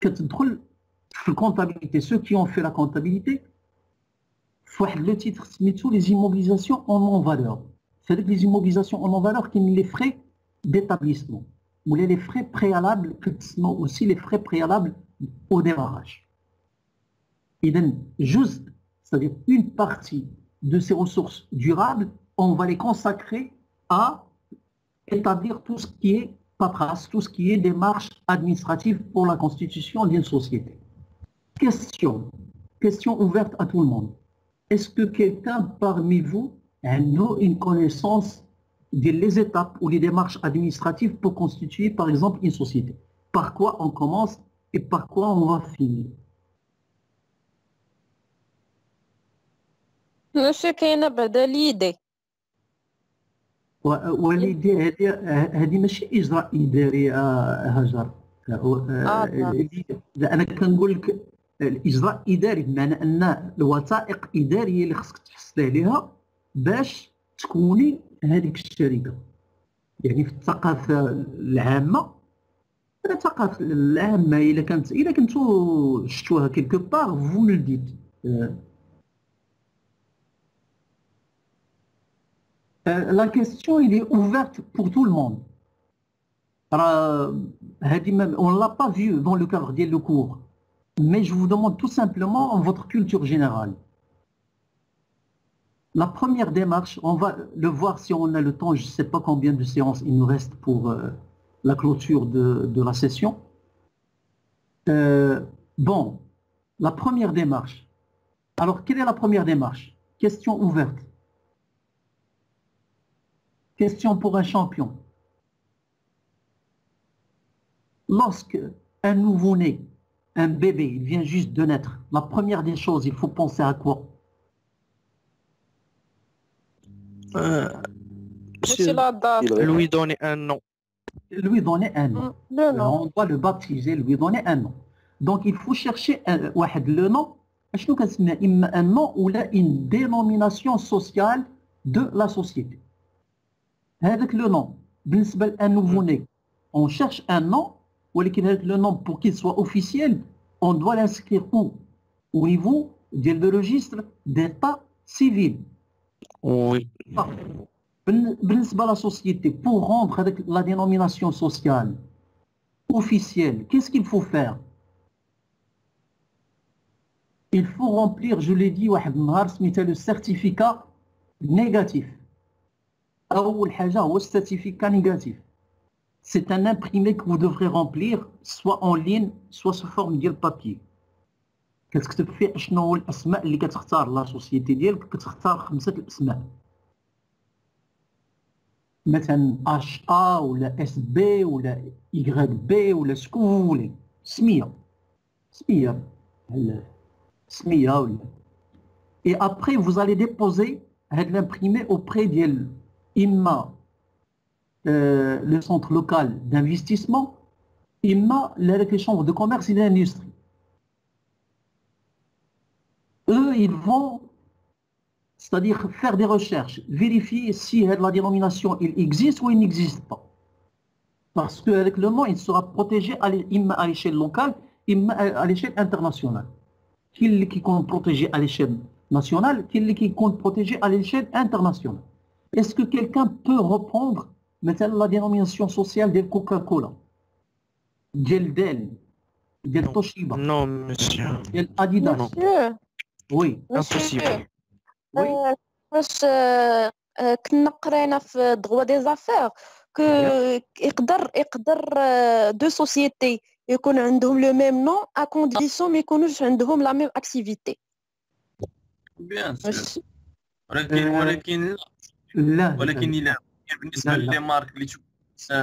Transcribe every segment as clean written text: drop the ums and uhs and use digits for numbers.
كتدخل في الكونتابيليتي ceux qui ont fait la comptabilité في واحد لو تيتر سميتو les immobilisations en non valeur. C'est-à-dire que les immobilisations en non valeur qui les frais d'établissement ou les frais préalables aussi les frais préalables au démarrage. إذن juste, c'est-à-dire une partie de ces ressources durables, on va les consacrer à établir tout ce qui est paperasse, tout ce qui est démarche administrative pour la constitution d'une société. Question ouverte à tout le monde. Est-ce que quelqu'un parmi vous a une connaissance des étapes ou les démarches administratives pour constituer par exemple une société? Par quoi on commence et par quoi on va finir? Monsieur كاينه بعدا ليدي والدي هذه ماشي اجراء اداري هاجر. انا كنقول لك الاجراء الاداري بمعنى ان الوثائق الاداريه اللي خصك تحصلي عليها باش تكوني هذيك الشركه. يعني في الثقافه العامه الا كنتو شفتوها كيلكو بار فو مو ديت. La question elle est ouverte pour tout le monde. On ne l'a pas vu dans le cadre des cours, mais je vous demande tout simplement votre culture générale. La première démarche, on va le voir si on a le temps, je ne sais pas combien de séances il nous reste pour la clôture de la session. Bon, la première démarche. Alors, quelle est la première démarche? Question ouverte. Question pour un champion. Lorsque un nouveau-né, un bébé, il vient juste de naître, la première des choses, il faut penser à quoi? Lui donner un nom. Lui donner un nom. Le nom. On doit le baptiser, lui donner un nom. Donc il faut chercher le nom. Un nom ou une dénomination sociale de la société. Avec le nom, un nouveau-né, on cherche un nom, ou le nom pour qu'il soit officiel, on doit l'inscrire où? Au niveau du registre d'état civil. Oui. La société, pour rendre la dénomination sociale officielle, qu'est-ce qu'il faut faire? Il faut remplir, je l'ai dit, le certificat négatif. أول حاجة هو certificat négatif. C'est un imprimé que vous devrez remplir soit en ligne soit sous forme ديال papier. كتكتب فيه شنو هو الأسماء اللي كتختار لا سوسيتي ديالك، كتختار 5 الأسماء. مثلا HA ولا SB ولا YB ولا سكو فولي. سمية ولا. Et après vous allez déposer هاد l'imprimé auprès ديال إما le centre local d'investissement, إما les chambres de commerce et d'industrie. Eux, ils vont, c'est-à-dire faire des recherches, vérifier si la dénomination il existe ou il n'existe pas. Parce qu'avec le nom, il sera protégé إما à l'échelle locale, إما à l'échelle internationale. Qui compte protégé à l'échelle nationale, qui compte protégé à l'échelle internationale. Est-ce que quelqu'un peut reprendre maintenant la dénomination sociale de Coca-Cola, Dell, Toshiba? Non, monsieur. Adidas? Monsieur. Oui. Impossible. Oui. واش كنا قرينا في droit des affaires que يقدر deux sociétés يكون عندهم le même nom à condition ما يكونوش عندهم la même activité. Bien sûr. ولكن لا إلا بالنسبه لي مارك اللي تشوف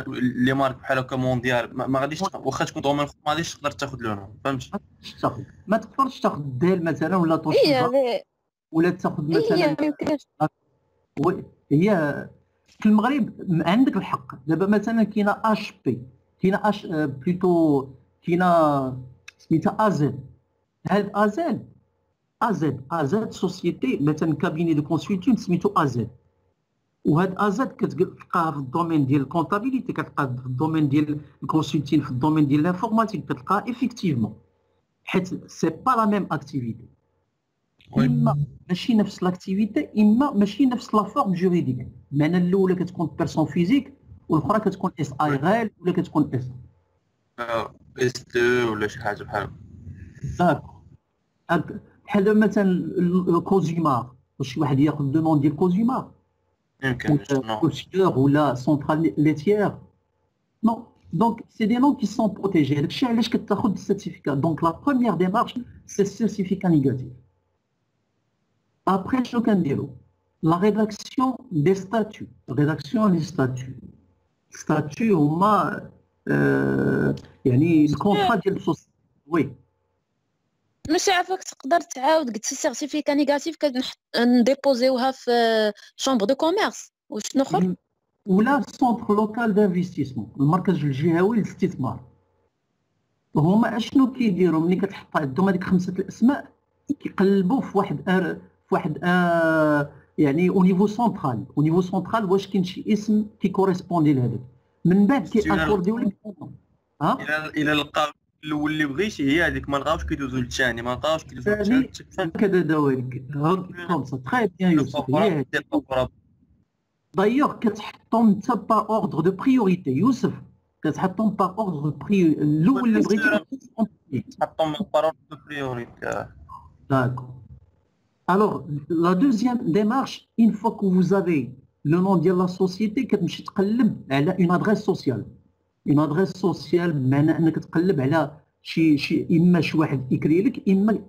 لي مارك بحال هكا مونديال ما غاديش واخا تكون دومين ما غاديش تقدر تاخذ لونهم، فهمتي؟ ما تقدرش تاخذ ديل مثلا ولا توشيبا ولا تاخذ مثلا. هي في المغرب عندك الحق. دابا مثلا كاينه اش بي، كاينه اش بلوتو، كاينه سميتها ازد. هاد ازد سوسيتي مثلا كابيني دو كونسلتين سميتو ازد. وهاد ازاد كتلقاها في الدومين ديال الكونتابيليتي، كتلقاها في الدومين ديال الكونسلتين، في الدومين ديال الانفورماتيك كتلقاها ايفيكتيفمون، حيت سي با لا ميم اكتيفيتي. اما ماشي نفس لاكتيفيتي، اما ماشي نفس لا فورم جوريديك. بمعنى الاولى كتكون بيرسون فيزيك والاخرى كتكون اس اي غال ولا كتكون اس اس 2 ولا شي حاجه بحال داكور. بحال مثلا كوزيمار، واش شي واحد ياخذ دو نون ديال كوزيمار يمكن كوسيور ولا سونترال ليتيير؟ نو. دونك سي دي نون كي سون بروتيجي. هادشي علاش كتاخذ السيرتيفيكا. دونك لا بروميير ديمارش سي السيرتيفيكا نيجاتيف. ابخي شنو كنديرو؟ لا ريداكسيون دي ستاتيو. ريداكسيون لي ستاتيو، ستاتيو هما يعني الكونترا ديال السوسيتي. وي ماشي عافاك تقدر تعاود قلتي سيرتيفيكا نيجاتيف نديبوزيوها في شومبر دو كوميرس وشنو اخر ولا سونتر لوكال دانفستيسمون، المركز الجهوي للاستثمار. هما اشنو كيديروا ملي كتحط عندهم هذيك 5 الاسماء؟ كيقلبوا في واحد يعني او نيفو سونترال. او نيفو سونترال واش كاين شي اسم كيكوريسبوندي لهذاك، من بعد كيأكورديو لك. الى لقاو الاول اللي بغيتي هي هذيك، ما لقاوش كيدوزو للثاني، ما لقاوش كيدوزو للثالث كذا دوالك. كومسا تري بيان يوسف. دايوغ كتحطهم انت با اوردر دو بريوريتي يوسف، كتحطهم با اوردر دو بريوريتي. الاول اللي بغيتي تحطهم با اوردر دو بريوريتي. D'accord. Alors, la deuxième démarche, une fois que vous avez le nom de la société, كتمشي تقلب على une adresse sociale. Une adresse sociale بمعنى انك تقلب على شي اما شي واحد يكري لك، اما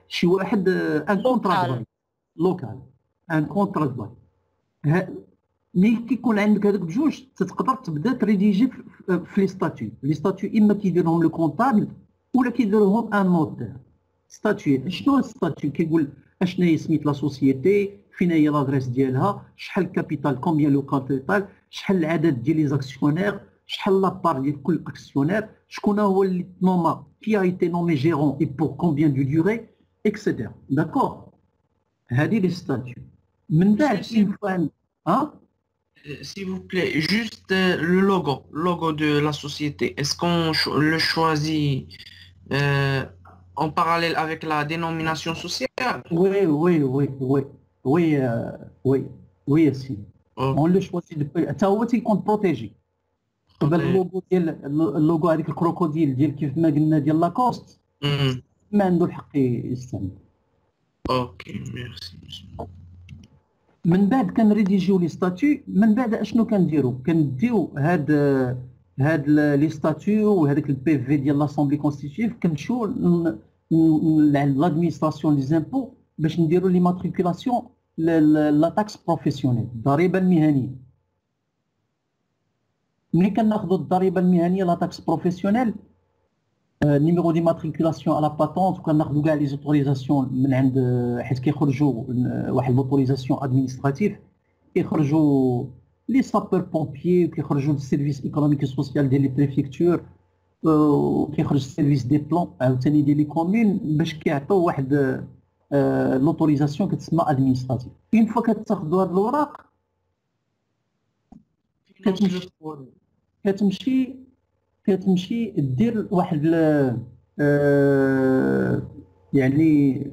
شي واحد ان كونترا لوكال، ان كونترا باي. ملي كيكون عندك هذوك بجوج تقدر تبدا تريديجي في لي ستاتيو. لي ستاتيو اما كيديرهم لو كونطابل ولا كيديرهم ان نوتير. ستاتيو شنو الستاتيو؟ كيقول اشنا هي سميت لا سوسيتي، فين هي لادريس ديالها، شحال الكابيتال، كومبيان لو كابيتال، شحال العدد ديال لي زاكسيونير، شحال لابار ديال كل اكسيونير، شكون هو اللي نوما، كي ا ايتي نومي جيرون اي بور كومبيان دو ديوري اكسيتيرا. داكور. هذه لي ستاتيو. من بعد S'il vous plaît, juste le logo de la société, est-ce qu'on le choisit en parallèle avec la dénomination sociale? Oui, Yassine. On le choisit depuis. حتى هو تيكون بروتيجي. قبل اللوغو هذيك الكروكوديل ديال كيف ما قلنا ديال لاكوست ما عنده الحق يستعمل. اوكي ميرسي. من بعد كنريديجيو لي ستاتيو. من بعد اشنو كنديرو؟ كنديو هاد لي ستاتيو وهذاك البي في ديال لاسامبلي كونستيتيف، كنمشيو لادمينستراسيون لي زامبو باش نديرو لي ماتريكولاسيون لا تاكس بروفيسيونيل، الضريبه المهنيه. ملي كناخذوا الضريبه المهنيه لا تاكس بروفيسيونيل، نيميرو دي ماتريكولاسيون على باتونت، وكناخذوا كاع لي زوتوريزاسيون من عند، حيت كيخرجوا واحد لوتوريزاسيون ادمينستراتيف، كيخرجوا لي سابور بومبيي، وكيخرجوا السيرفيس ايكونوميك سوسيال ديال لي بريفيكتور، وكيخرج السيرفيس دي بلان عاوتاني ديال لي كومين، باش كيعطيو واحد لوتوريزاسيون كتسمى ادمينستراتيف. اون فوا كتاخذوا هاد الوراق كتمشي دير واحد يعني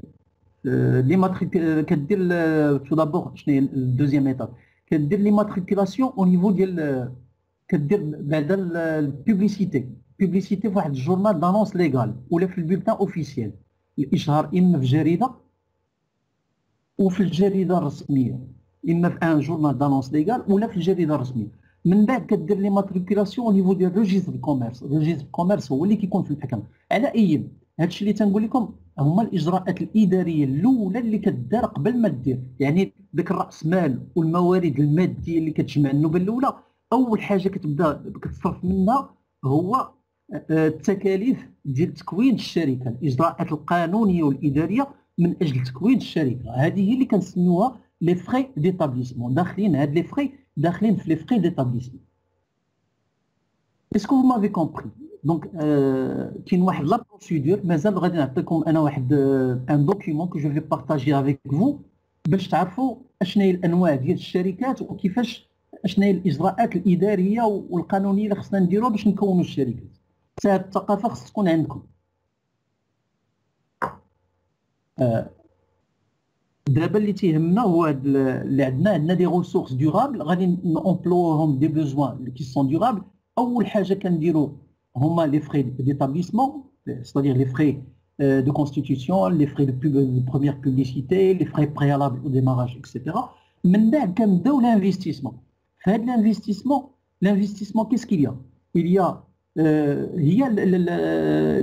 لي ماتريك، كدير تو دابور شنو هي الدوزيام ايطاب، كدير لي ماتريكولاسيون او نيفو ديال، كدير بعد البوبليسيتي في واحد الجورنال دانونس ليغال ولا في البولتان اوفيسيال، الاشهار اما في جريده وفي الجريده الرسميه، اما في ان جورنال دانونس ليغال ولا في الجريده الرسميه. من بعد كدير لي ماتريكولاسيون او نيفو ديال ريجيستر كوميرس. ريجيستر كوميرس هو اللي كيكون في الحكم على اي. هادشي اللي تنقول لكم هما الاجراءات الاداريه الاولى اللي كدار قبل ما دير، يعني داك الراس مال والموارد الماديه اللي كتجمع النوبه الاولى. اول حاجه كتبدا كتصرف منها هو التكاليف ديال تكوين الشركه، الاجراءات القانونيه والاداريه من اجل تكوين الشركه. هذه هي اللي كنسميوها لي فري ديتابليسمون. داخلين هاد لي فري داخلين في لي فري ديتابليسمون. اسكو vous m'avez compris؟ دونك كاين واحد لا بروسيدور، مازال غادي نعطيكم انا واحد ان دوكيومون كو جو في بارطاجي افيك فو باش تعرفوا اشنا هي الانواع ديال الشركات وكيفاش اشنا هي الاجراءات الاداريه والقانونيه اللي خصنا نديروها باش نكونوا الشركات. هذه الثقافه خص تكون عندكم. دابا اللي تيهمنا هو اللي عندنا دي ريسورس ديورابل غادي نومبلوهم دي بوزوان كي سون ديورابل. اول حاجه كنديروا هما لي فري ديتابليسمون c'est-à-dire les frais de constitution, les frais de première publicité, les frais préalables au démarrage, etc. من بعد كنبداو l'investissement. في هذا l'investissement qu'est-ce qu'il y a? Il y a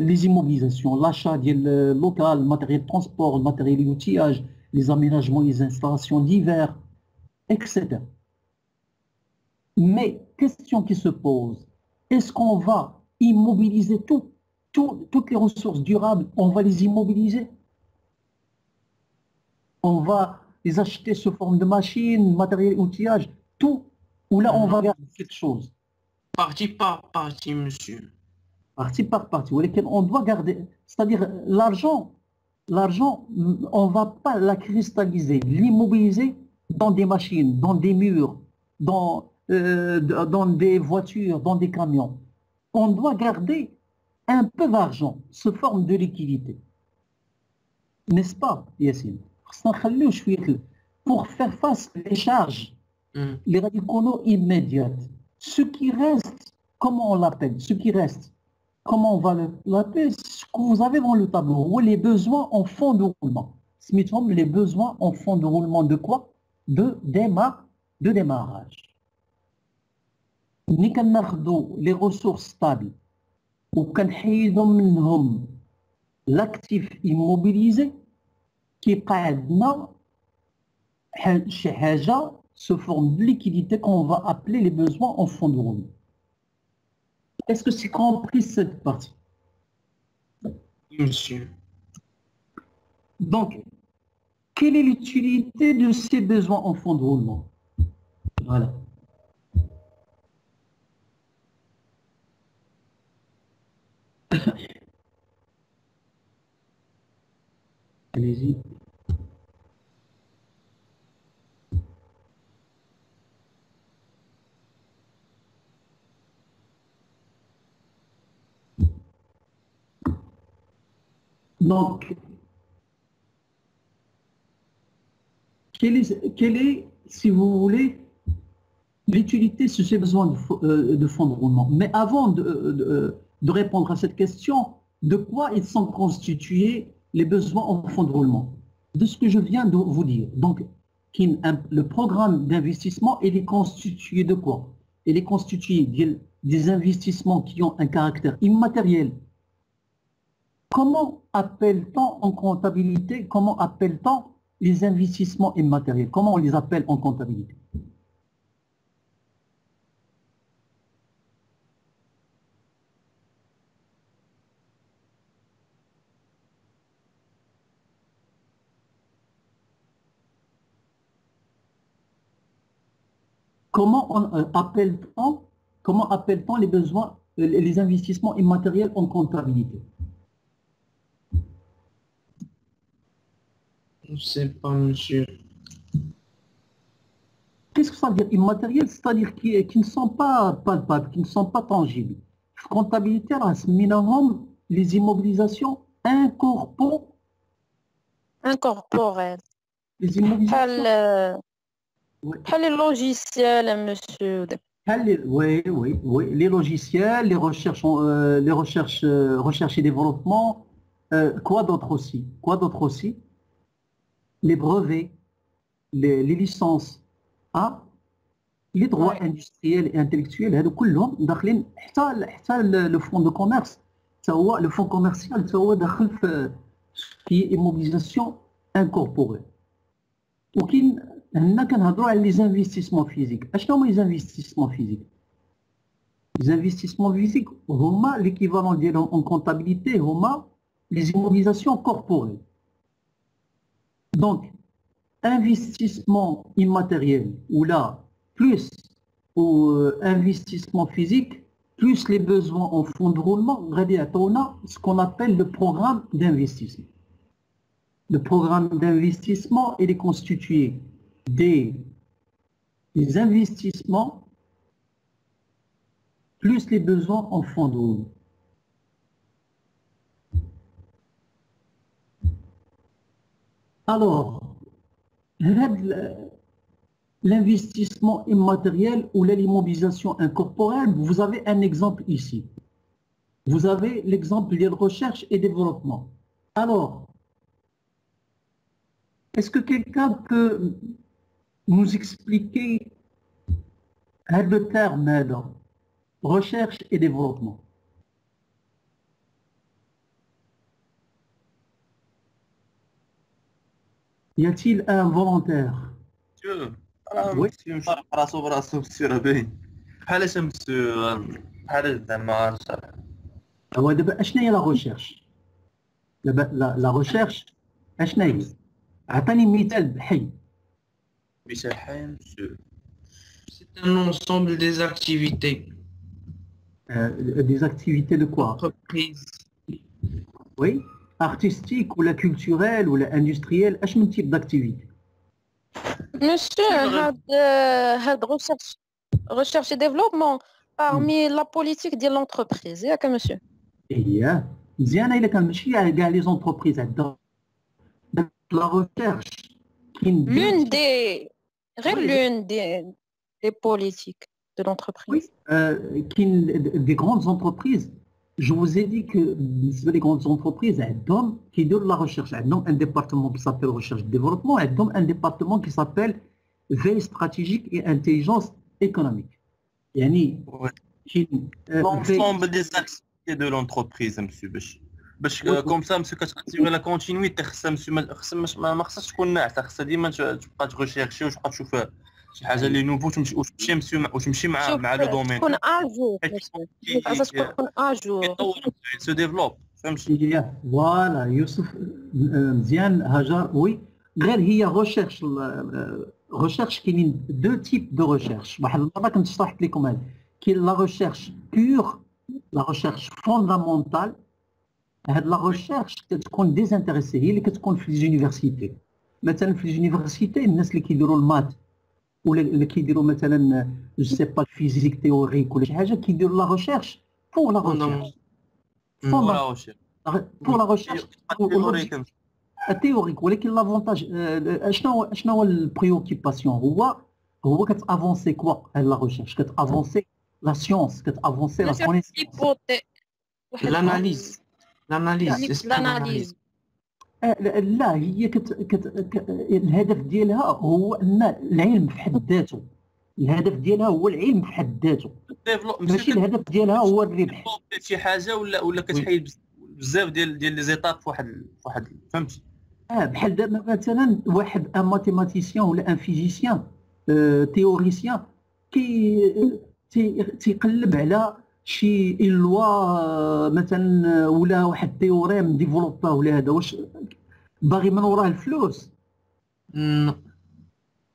les immobilisations, l'achat ديال local, le matériel de transport, le matériel d'outillage, les aménagements, les installations divers, etc. Mais question qui se pose, est-ce qu'on va immobiliser toutes les ressources durables, on va les immobiliser? On va les acheter sous forme de machines, matériel, outillage, tout? Ou là, on va garder quelque chose? Partie par partie, monsieur. Partie par partie. On doit garder, c'est-à-dire l'argent, on ne va pas la cristalliser, l'immobiliser dans des machines, dans des murs, dans des voitures, dans des camions. On doit garder un peu d'argent sous forme de liquidité. N'est-ce pas, Yassine? Pour faire face aux charges, les radicaux immédiates. Ce qui reste, comment on l'appelle? Ce qui reste, comment on va l'appeler? Ce que vous avez dans le tableau, les besoins en fond de roulement. Les besoins en fond de roulement de quoi? De démarrage. Ni qu'on les ressources stables ou qu'on l'actif immobilisé qui est sous forme de liquidité qu'on va appeler les besoins en fond de roulement. Est-ce que c'est compris cette partie? Monsieur. Donc, quelle est l'utilité de ces besoins en fond de roulement? Voilà. Allez-y. Donc, quelle est, si vous voulez, l'utilité de ces besoins de fonds de roulement? Mais avant de répondre à cette question, de quoi ils sont constitués les besoins en fonds de roulement? De ce que je viens de vous dire. Donc, le programme d'investissement, il est constitué de quoi? Il est constitué des investissements qui ont un caractère immatériel. Comment appelle-t-on en comptabilité, comment appelle-t-on les investissements immatériels? Comment on les appelle en comptabilité? Comment appelle-t-on les besoins, les investissements immatériels en comptabilité? Je ne sais pas, monsieur. Qu'est-ce que ça veut dire immatériel? C'est-à-dire qui ne sont pas palpables, qui ne sont pas tangibles. En comptabilité, les immobilisations incorporelles. Les immobilisations. Les logiciels, monsieur. Oui. Les logiciels, les recherches et développement. Quoi d'autre aussi? Les brevets, les licences, les droits industriels et intellectuels, le fonds de commerce, le fonds commercial, qui est immobilisation incorporée. Nous avons les investissements physiques. Quels sont les investissements physiques? Les investissements physiques, l'équivalent en comptabilité, les immobilisations corporelles. Donc, investissement immatériel, ou là, plus investissement physique, plus les besoins en fonds de roulement, ce qu'on appelle le programme d'investissement. Le programme d'investissement, il est constitué des investissements plus les besoins en fonds de roulement. Alors, l'investissement immatériel ou l'immobilisation incorporelle, vous avez un exemple ici. Vous avez l'exemple de recherche et développement. Alors, est-ce que quelqu'un peut nous expliquer le terme recherche et développement? Y a-t-il un volontaire? Monsieur, Oui. monsieur مشارك راسو براسو مسيو راه باين بحال اش مسيو بحال زعما هو دابا اشنا هي لا ريشيرش؟ دابا لا ريشيرش اشنا هي؟ عطيني مثال حي. مثال حي مسيو. C'est un ensemble des activités. Des activités de quoi? Entreprise. Oui, artistique ou la culturelle ou la industrielle, اش من type d'activité? Monsieur, هاد recherche et développement parmi la politique de l'entreprise. ياك monsieur. اييه مزيانه الا كان ماشي كاع لي زونتربريز عندها لا ريشيرش كاين L'une Oui. des politiques de l'entreprise. Oui, des grandes entreprises. Je vous ai dit que les grandes entreprises, عندهم كيديروا la recherche. عندهم un département qui s'appelle recherche et développement. عندهم un département qui s'appelle veille stratégique et intelligence économique. يعني كاين l'ensemble des activités de l'entreprise monsieur باش كوم سا مسيو كتاسيغي لا كونتينيتي خصها مسيو ما خصهاش تكون ناعسه خصها ديما تبقى تغوشيرشي وتبقى تشوف شي حاجه اللي نوفو وتمشي مع لو دومين تكون اجور خاصها تكون اجور سو ديفلوب فهمتي. فوالا يوسف مزيان هاجر وي غير هي ريشيرش ريشيرش كاينين دو تيب دو ريشيرش. واحد المره كنت شرحت لكم هذا كاين لا ريشيرش بور لا ريشيرش فوندامونتال. هاد لا ريشيرش كتكون ديزانتيريسي هي اللي كتكون في ليزونيفرسيتي. مثلا في ليزونيفرسيتي الناس اللي كيديروا المات ولا اللي كيديروا مثلا جو سي با الفيزيك تيوريك ولا شي حاجه كيديروا لا ريشيرش بور لا ريشيرش بور لا ريشيرش التيوريك. ولكن لافونتاج شنو هو البريوكيباسيون هو كتافونسي كوا هاد لا ريشيرش كتافونسي لا سيونس كتافونسي لا كونيسونس L'analyse. l'analyse. لا هي الهدف ديالها هو ان العلم في حد ذاته. الهدف ديالها هو العلم في حد ذاته ماشي الهدف ديالها هو الربح. شي حاجه ولا كتحيد بزاف ديال لي زيتاب فواحد فهمتي. بحال دابا مثلا واحد ان ماتيماتيسيان ولا ان فيزيسيان تيوريسيان تيقلب على شي لوا مثلا ولا واحد تيوريم ديفلوبا ولا هذا واش باغي من وراه الفلوس.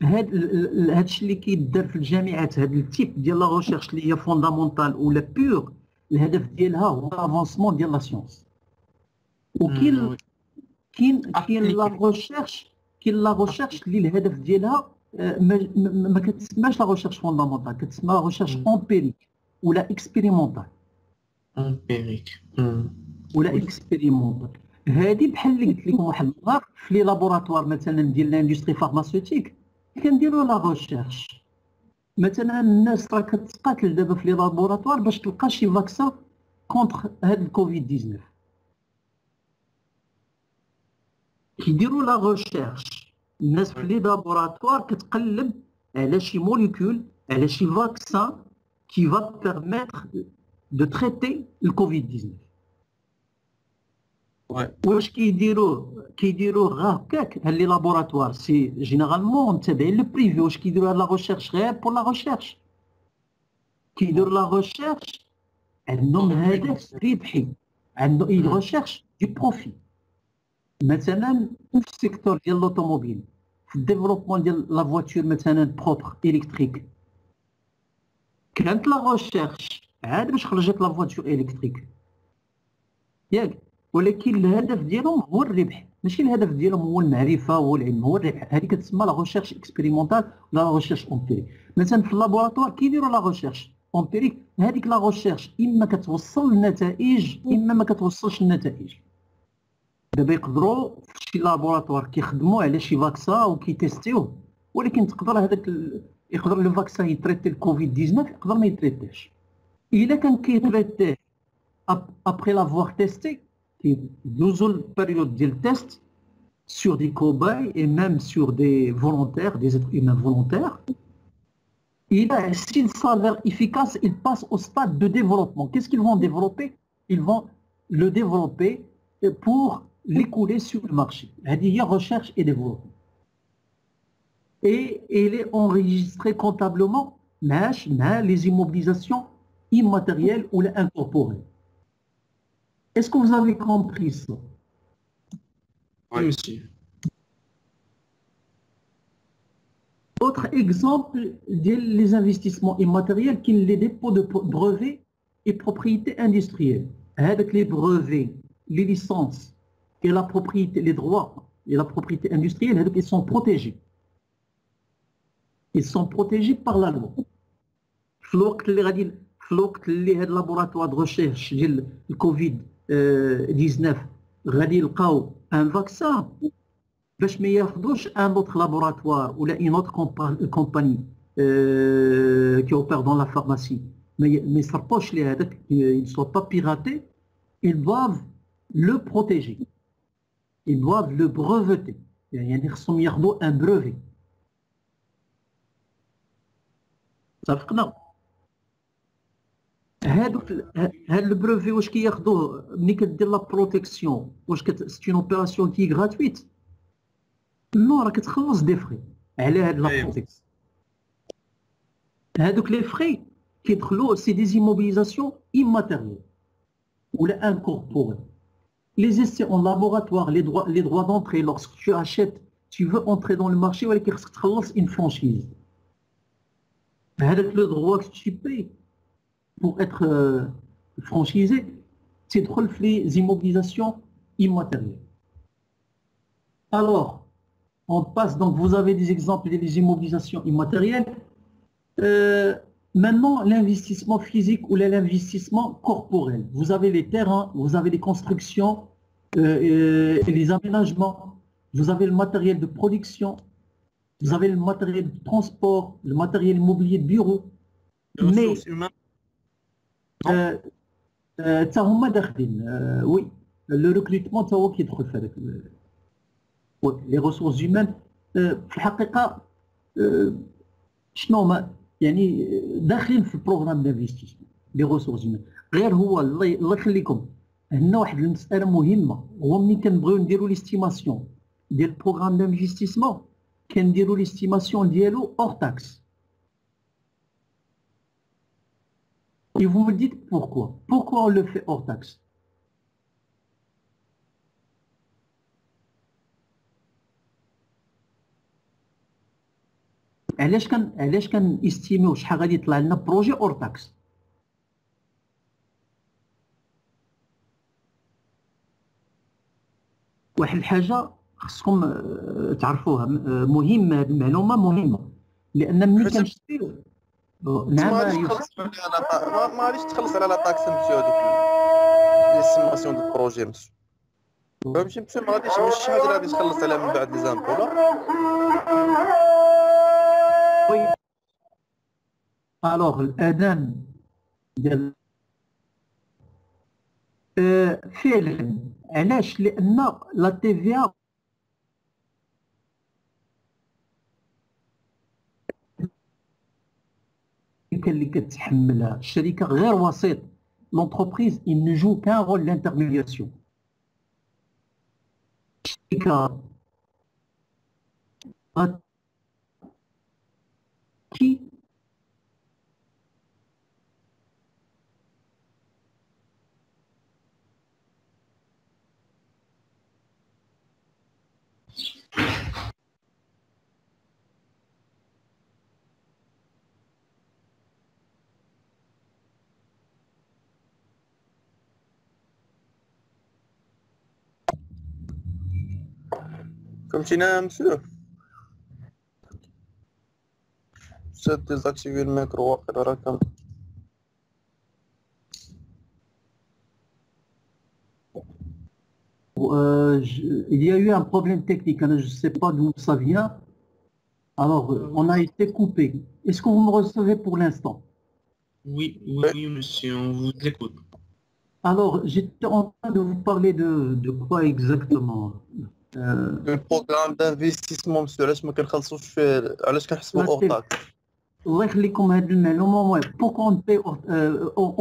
هادشي اللي كيدار في الجامعات هاد التيب ديال لا ريشيرش اللي هي فوندامونتال ولا بيور الهدف ديالها هو لافونسمون ديال لا سيونس. وكاين لا ريشيرش اللي الهدف ديالها ما كتسماش لا ريشيرش فوندامونتال كتسمى لا ريشيرش امبيريك ولا اكسبيريمونتال. ولا اكسبيريمونتال هذه بحال اللي قلت لكم واحد النهار في لي لابوراتوار مثلا ديال لاندستري فارماسيوتيك كنديروا لا ريشيرش. مثلا الناس راه كتقاتل دابا في لي لابوراتوار باش تلقى شي فاكسان كونتر هاد الكوفيد 19. كيديروا لا ريشيرش الناس في لي لابوراتوار كتقلب على شي موليكول على شي فاكسان qui va permettre de traiter le Covid-19. واش كيديروه غير هكاك هاد لي لابوراتوار سي جينيرالمون تابعين لو بريفي. واش كيديروا هاد لا ريشيرش غير بور لا ريشيرش؟ كيديروا لا ريشيرش عندهم هدف ربحي عندهم اي ريشيرش دي بروفي. مثلا في السيكتور ديال لوطوموبيل في الديفلوبمون ديال لا فواتور مثلا بروبر الكتريك كانت لا ريشيرش عاد باش خرجت لا فواتور الكتريك ياك. ولكن الهدف ديالهم هو الربح ماشي الهدف ديالهم هو المعرفه هو العلم، هو هذه كتسمى لا ريشيرش اكسبيريمونتال ولا لا ريشيرش امبيريك. مثلا في اللابوراتوار كيديروا لا ريشيرش امبيريك، هذيك لا ريشيرش اما كتوصل للنتائج اما ما كتوصلش للنتائج. دابا يقدروا في شي لابوراتوار كيخدموا على شي فاكسا وكيتيستيوه، ولكن تقدر هذاك يقدر لو فاكسان يتريتي الكوفيد 19 يقدر ما يتريتيش. الا كان كيتريتيه ابري لافوار تيستي كيدوزو البيريود ديال التيست sur des cobayes et même sur des volontaires, des êtres humains volontaires. S'il s'avère efficace, ils passent au stade de développement. Qu'est-ce qu'ils vont développer? Ils vont le développer pour l'écouler sur le marché. Il y a recherche et développement. Et il est enregistré comptablement les immobilisations immatérielles ou incorporées. Est-ce que vous avez compris ça? Oui, monsieur. Autre exemple, les investissements immatériels qui sont les dépôts de brevets et propriétés industrielles. Avec les brevets, les licences et la propriété, les droits et la propriété industrielle, ils sont protégés. Ils sont protégés par la loi. في الوقت اللي هذا اللابوراتوار دو ريشيرش ديال الكوفيد 19 غادي يلقاو ان فاكسان باش ما ياخذوش ان اوتر لابوراتوار ولا اون اوتر كومباني كي اوبير دون لا فارماسي ما يسرقوش ليه هذاك il soit pas piraté. Ils doivent le protéger, ils doivent le breveter, يعني خصهم ياخذوا ان brevet. صافقنا هاد البروفي واش كياخذوه ملي كدير لا بروتيكسيون؟ واش سي اون اوبيراسيون كي غراتويت؟ نو، راه كتخلص دي فري على هاد لا بروتيكسيون. هادوك لي فري كيدخلوا سي دي immobilisations immatérielles ولا incorporées. Les essais en laboratoire, les droits d'entrée, lorsque tu achètes, tu veux entrer dans le marché, ولكن خصك تخلص une franchise. هذاك le droit que tu payes pour être franchisé, c'est de les immobilisations immatérielles. Alors, on passe, donc vous avez des exemples des immobilisations immatérielles. Maintenant, l'investissement physique ou l'investissement corporel. Vous avez les terrains, vous avez les constructions, et les aménagements, vous avez le matériel de production, vous avez le matériel de transport, le matériel immobilier de bureau. Mais تا هما داخلين وي لو ريكروتمون تا هو كيدخل في هذاك وي لي ريسورس هيومان. في الحقيقه شنو هما يعني داخلين في البروغرام دانفستيسمون لي ريسورس هيومان. غير هو الله يخليكم هنا واحد المساله مهمه، هو ملي كنبغيو نديروا ليستيماسيون ديال البروغرام دانفستيسمون كنديروا ليستيماسيون ديالو اور تاكس. Et vous me dites pourquoi? Pourquoi on le fait hors taxe? علاش كنستيميو شحال غادي يطلع لنا بروجي اور تاكس؟ واحد الحاجه خصكم تعرفوها مهمه، هذه المعلومه مهمه، لان ملي كنشريو نعم ما غاديش تخلص على لا طاكس نمشيو هذوك ليستيماسيون دو بروجي مسيو فهمتي مسيو. ما غاديش ماشي شي حاجه اللي غادي تخلص عليها من بعد لي زامبو لا وي. الوغ الاذان ديال فعلا علاش؟ لان لا تي في ا اللي كتحملها الشركه غير وسيط. لونتربريز il ne joue qu'un rôle d'intermédiation. الشركه qui فهمتينا مسيو سد ديزاكتيفي الميكرو واقيلا راه كان Il y a eu un problème technique, hein, je ne sais pas d'où ça vient. Alors, on a été coupé. Est-ce que vous me recevez pour l'instant? Oui, monsieur, on vous écoute. Alors, j'étais en train de vous parler de quoi exactement? البروغرام دانفستيسمون مسيو علاش ما كنخلصوش فيه علاش كنحسبوا اورطاك الله يخليكم هذه المعلومه pourquoi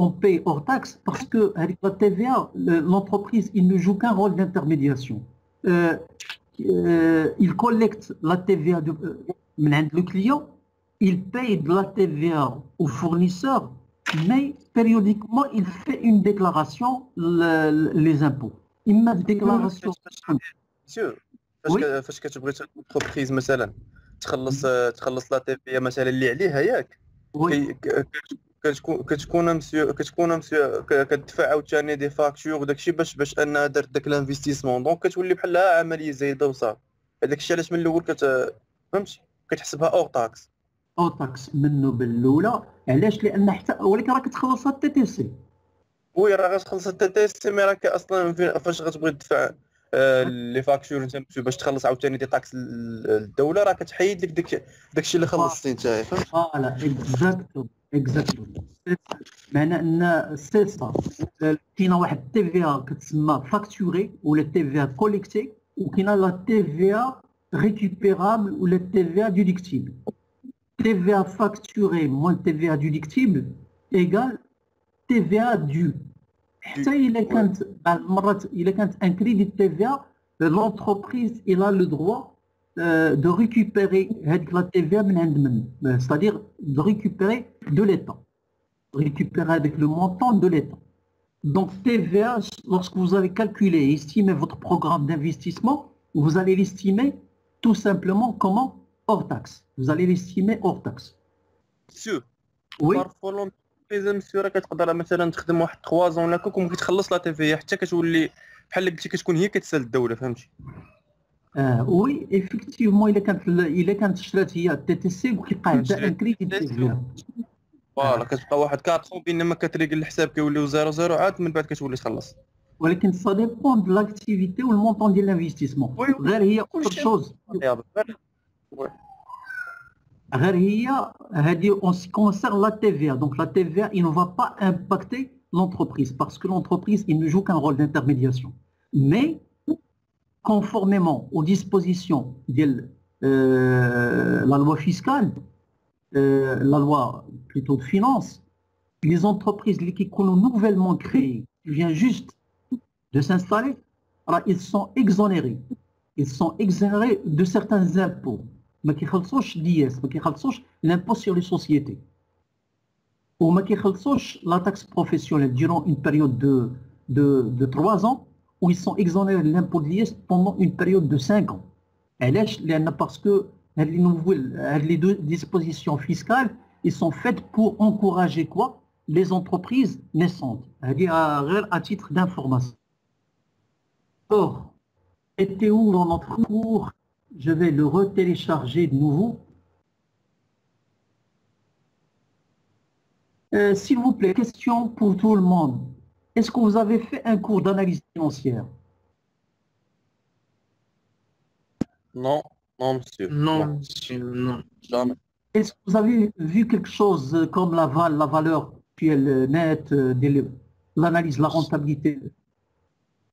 on paye hors taxe parce que avec la TVA l'entreprise il ne joue qu'un rôle d'intermédiation il collecte la TVA من عند le client il paye de la TVA au fournisseur mais périodiquement il fait une déclaration les impôts إما déclaration مسيو وي. فاش كتبغي انتربريز مثلا تخلص لا تي في مثلا اللي عليها ياك وي. كتكون مسيو كتدفع عاوتاني دي فاكتور وداكشي باش انها دارت داك الانفستيسمون دونك كتولي بحالها عمليه زايده وصافي هذاك الشيء علاش من الاول فهمتي كتحسبها اور تاكس او تاكس منه بالاولى علاش لان حتى ولكن راك تخلصها التي تي سي وي راه غتخلص التي سي مي راك اصلا فاش غتبغي تدفع لي فاكتور انت باش تخلص عاوتاني دي تاكس الدوله راه كتحيد لك داكشي اللي خلصتي نتايا فهمت فوالا اكزاكتوم معنى ان سي سا كاينه واحد التي في ا كتسمى فاكتوري ولا تي في ا كوليكتي وكاينه لا تي في ا ريكوبيرابل ولا تي في ا ديدكتيبل تي في ا فاكتوري موان تي في ا ديدكتيبل ايغال تي في ا دو حتى الا كانت بعض المرات الا كانت ان كريدي تي في ا لونتربريز الى لو دروا de récupérer la TVA c'est-à-dire de récupérer de l'État, récupérer avec le montant de l'État. Donc TVA, lorsque vous avez calculé et estimé votre programme d'investissement, vous allez l'estimer tout simplement comment? Hors taxe. Vous allez l'estimer hors taxe. مسيو Oui. بارفولون اذا مسيو راه كتقدر مثلا تخدم واحد 3 زون لا كوك ممكن تخلص لا تي في حتى كتولي بحال قلتي كتكون هي كتسال الدوله فهمتي وي ايفيكتيفمون الا كانت شرات هي تي تي سي وكيبقى عندها ان كريدي تي في فوالا كتبقى واحد 4 بينما كتريقل الحساب كيوليو 0 عاد من بعد كتولي تخلص ولكن سا ديبون دو لاكتيفيتي والمونطون ديال الانفستيسمون غير هي اوتر شوز غير هي هذه اون سي كونسيرن لا تي في ا دونك لا تي في ا il ne va pas impacter l'entreprise parce que l'entreprise il ne joue qu'un rôle d'intermédiation mais conformément aux dispositions de la loi fiscale, la loi plutôt de finances, les entreprises qui sont nouvellement créées, qui viennent juste de s'installer, ils sont exonérés. Ils sont exonérés de certains impôts. Mais qui خلصوش l'IS, mais qui خلصوش l'impôt sur les sociétés. Ou mais qui خلصوش la taxe professionnelle durant une période de 3 ans, où ils sont exonérés de l'impôt de l'IS pendant une période de 5 ans. Parce que les deux dispositions fiscales, ils sont faites pour encourager quoi? Les entreprises naissantes. À titre d'information. Or, était où dans notre cours? Je vais le retélécharger de nouveau. S'il vous plaît, question pour tout le monde. Est-ce que vous avez fait un cours d'analyse financière? Non, non monsieur. Non, monsieur, non. Jamais. Est-ce que vous avez vu quelque chose comme la valeur actuelle nette, l'analyse, la rentabilité?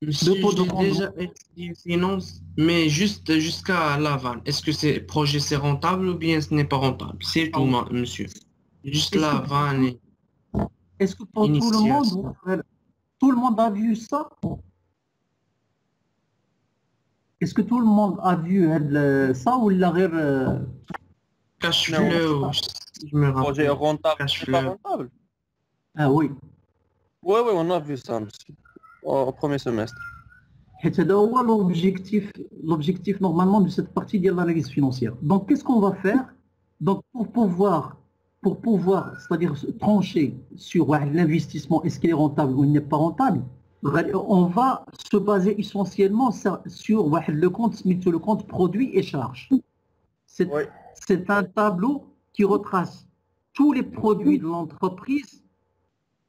Monsieur, j'ai déjà étudié finance, mais juste jusqu'à l'aval. Est-ce que c'est projet c'est rentable ou bien ce n'est pas rentable? C'est tout, monsieur. Juste l'aval. Est-ce que pour tout le monde a vu ça? Est-ce que tout le monde a vu ça ou la Cash flow, je me rappelle. Projet rentable, Cash c'est pas flow. rentable. Ah oui. Oui, on a vu ça monsieur. Au premier semestre. C'est l'objectif normalement de cette partie de l'analyse financière. Donc qu'est-ce qu'on va faire? Donc pour pouvoir, c'est-à-dire trancher sur l'investissement, est-ce qu'il est rentable ou il n'est pas rentable, On va se baser essentiellement sur le compte produit et charge. Oui. C'est un tableau qui retrace tous les produits de l'entreprise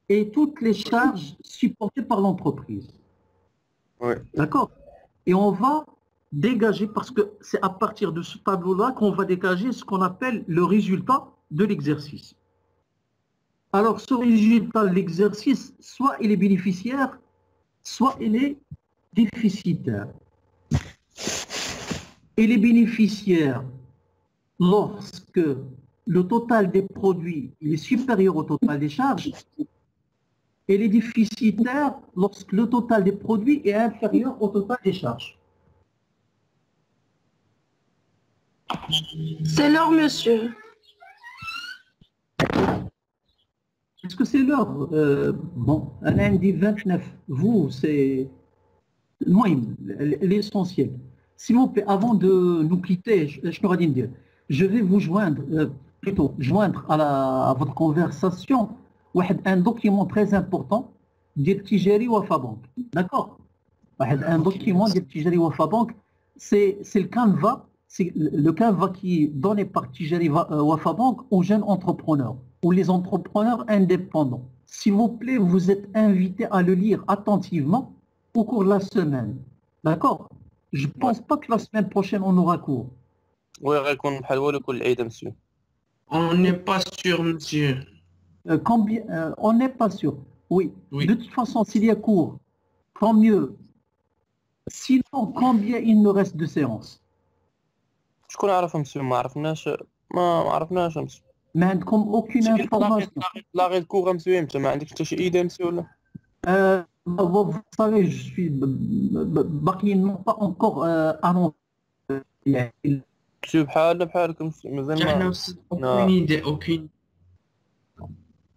et toutes les charges supportées par l'entreprise. Oui. D'accord? Et on va dégager, parce que c'est à partir de ce tableau-là qu'on va dégager ce qu'on appelle le résultat de l'exercice. Alors, ce résultat de l'exercice, soit il est bénéficiaire, soit il est déficitaire. Il est bénéficiaire lorsque le total des produits il est supérieur au total des charges. Et il est déficitaire lorsque le total des produits est inférieur au total des charges. C'est l'heure, monsieur. Est-ce que c'est l'heure? Bon, un lundi 29, vous, c'est l'essentiel. S'il vous plaît, avant de nous quitter, je vais vous joindre à votre conversation un document très important de Tijari Wafa Bank. D'accord? Un document de Tijari Wafa Bank, c'est le canevas, qui est donné par Tijari Wafa Bank aux jeunes entrepreneurs ou les entrepreneurs indépendants. S'il vous plaît, vous êtes invités à le lire attentivement au cours de la semaine. D'accord? Je ne pense pas que la semaine prochaine, on aura cours. Oui, غيكون بحال هو كل عيد monsieur. On n'est pas sûr, monsieur. On n'est pas sûr. Oui. Oui. De toute façon, s'il y a cours, tant mieux. Sinon, combien il nous reste de séances? شكون عرف monsieur ما عرفناش monsieur. ما عندكم aucune information. لاغي الكور monsieur امتى ما عندكش حتى شي ايديا monsieur ولا؟ Vous savez, Baki n'ont pas encore annoncé. monsieur بحالكم مازال احنا ما aucune idée, aucune.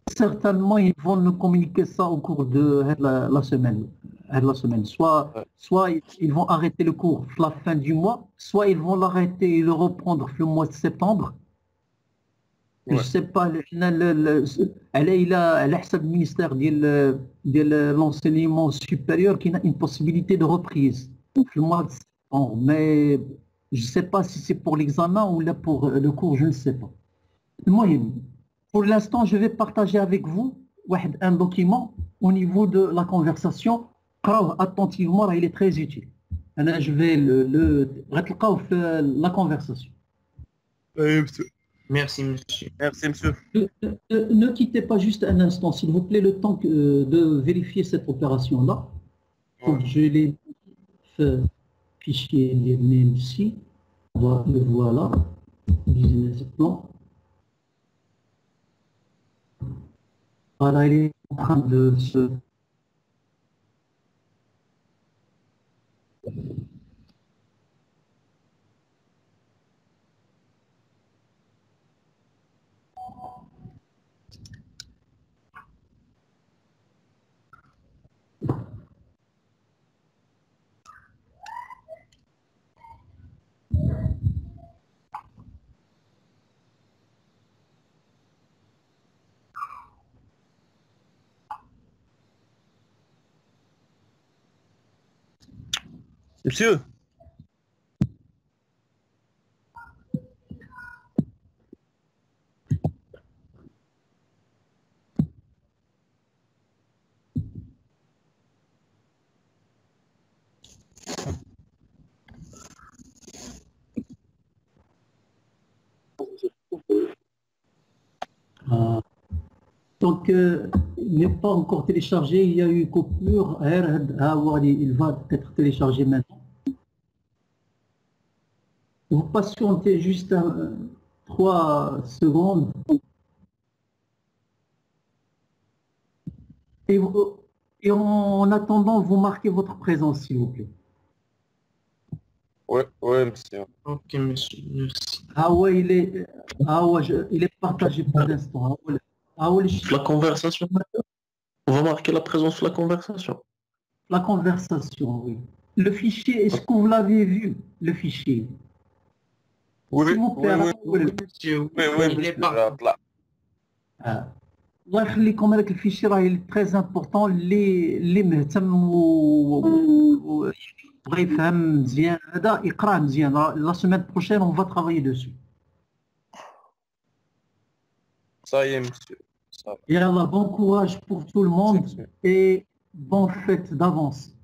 Certainement, ils vont nous communiquer ça au cours de la semaine. Soit ils vont arrêter le cours à la fin du mois, soit ils vont l'arrêter et le reprendre le mois de septembre. Je ne sais pas, il a le ministère de l'enseignement supérieur qui a une possibilité de reprise le mois de septembre. Mais je ne sais pas si c'est pour l'examen ou là pour le cours, je ne sais pas. Moi, pour l'instant, je vais partager avec vous un document au niveau de la conversation. Attentivement, là, il est très utile. Je vais la conversation. Merci, monsieur. Merci monsieur. Ne quittez pas juste un instant, s'il vous plaît, le temps de vérifier cette opération-là. Donc, je l'ai fait fichier ici. Le voilà. Business plan. Voilà, il est en train de se... monsieur. Donc, il n'est pas encore téléchargé, il y a eu coupure. Il va être téléchargé maintenant. Vous patientez juste 3 secondes. Et en attendant, vous marquez votre présence, s'il vous plaît. Oui, monsieur. Ok, monsieur, merci. Il est partagé pour l'instant. La conversation. On va marquer la présence de la conversation. La conversation, oui. Le fichier, est-ce que vous l'avez vu, le fichier? Oui, S'il vous plaît, Oui, monsieur, oui, il est pas. là. Ah. الله يخليكم هذاك الفيشي راهي تري امبورطون اللي مهتم بغى يفهم مزيان هذا يقراه مزيان. لا سيمين بروشين اون فا ترافايي دوسو. صايي مسيو صافي. Yallah, bon courage pour tout le monde et bonne fête d'avance.